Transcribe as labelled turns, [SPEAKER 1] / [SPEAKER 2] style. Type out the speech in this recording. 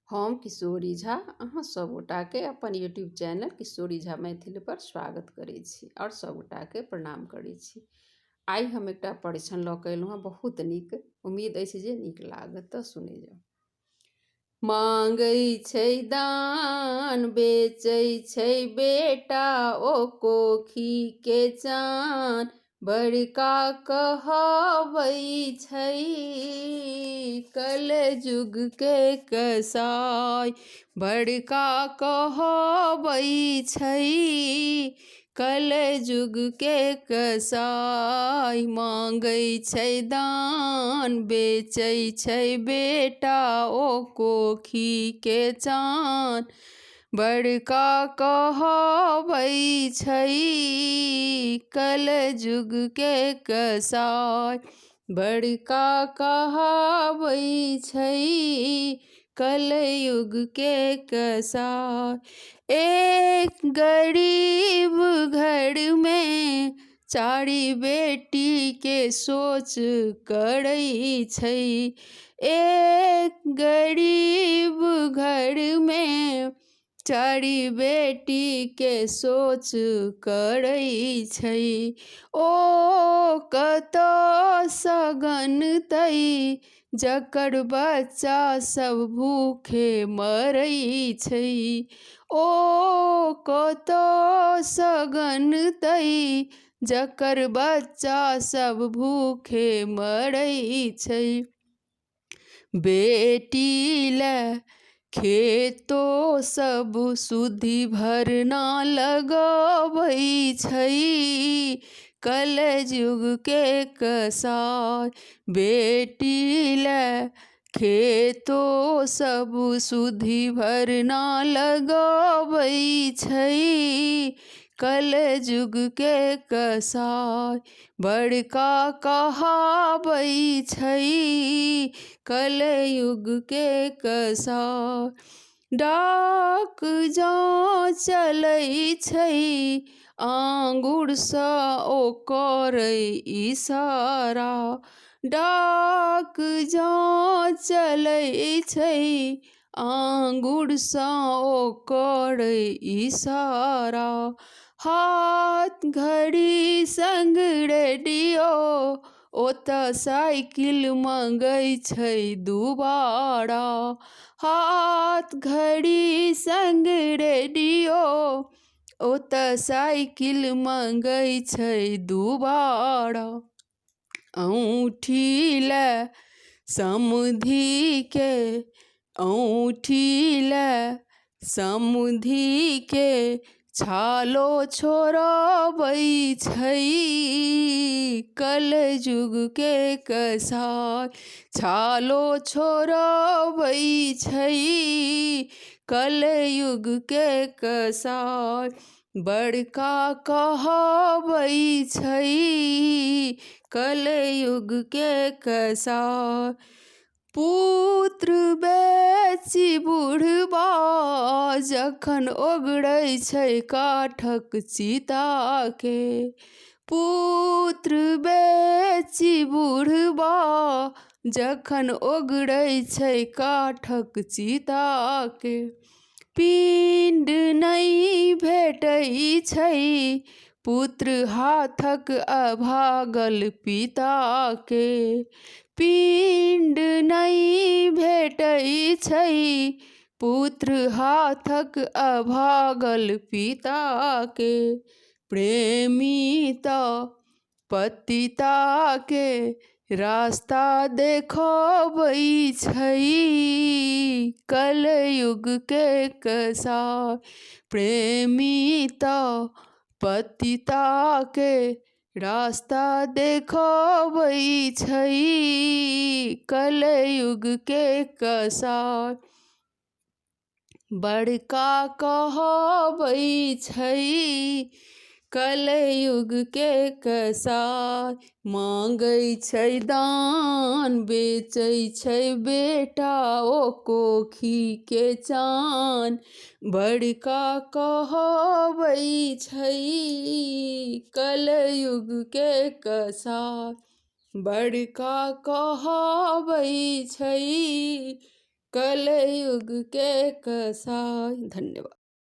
[SPEAKER 1] हम किशोरी झा अहाँ सबगोटाके अपन यूट्यूब चैनल किशोरी झा मैथिली पर स्वागत करै छी और सबगोटाके प्रणाम करै छी। आइ हम एकटा परीक्षण लऽ कऽ अयलहुँ हँ, बहुत नीक, उम्मीद अछि जे नीक लागत तऽ सुनै जाउ। मांगै छै दान, बेचै छै बेटा ओ कोखी के चान, बड़का कहबै छै कलयुग के कसाई, बड़का कहबै छै कलयुग के कसाई। मांगै छै दान, बेचै छै बेटा ओ कोखी के चान, बड़का कहबै छै कलयुग के कसाई, बड़का कहबै छै कलयुग के कसाई। एक गरीब घर में चारि बेटी के सोच करै छै, एक गरीब घर में चारि बेटी के सोच करै छै। ओ कतऽ सगनतै जकर बच्चा सब भूखे मरै छै, ओ कतऽ सगनतै जकर बच्चा सब भूखे मरै छै। बेटी ले खेतो सब सुधि भरना लगबै छै कलयुग के कसाई, बेटी ले खेतो सब सुधि भरना लगबै छै कलयुग के कसाई, बड़का कहबै छै कलयुग के कसाई। डाक जँ चलै छै आँगुरसँ ओ करै इशारा, डाक जँ चलै छै आँगुरसँ ओ करै इशारा। हाथ घड़ी संग रेडियो ओतऽ साइकिल मंगै छै दुबारा, हाथ घड़ी संग रेडियो ओतऽ साइकिल मंगै छै दुबारा। औँठी ले समधि के, औँठी ले समधि के छालो छोड़बै छै कलयुग के कसाई, छालो छोड़बै छै कलयुग के कसाई, बड़का कहबै छै कलयुग के कसाई। पुत्र बेची बुढ़बा जखन ओगरै छै काठक चिता के, पुत्र बेची बुढ़बा जखन ओगरै छै काठक चिता के। पिंड नहि भेटै छै पुत्र हाथक अभागल पिता के, पिंड नहि भेटै छै पुत्र हाथक अभागल पिता के। प्रेमी तऽ पतिता के रास्ता देखबै छै कलयुग के कसाई, प्रेमी तऽ पतिता के रास्ता देखबै छै कलयुग के कसाई, बड़का कहबै छै कलयुग के कसाई। मांगै छै दान, बेचै छै बेटा ओ कोखी के चान, बड़का कहबै छै कलयुग के कसाई, बड़का कहबै छै कलयुग के कसाई। धन्यवाद।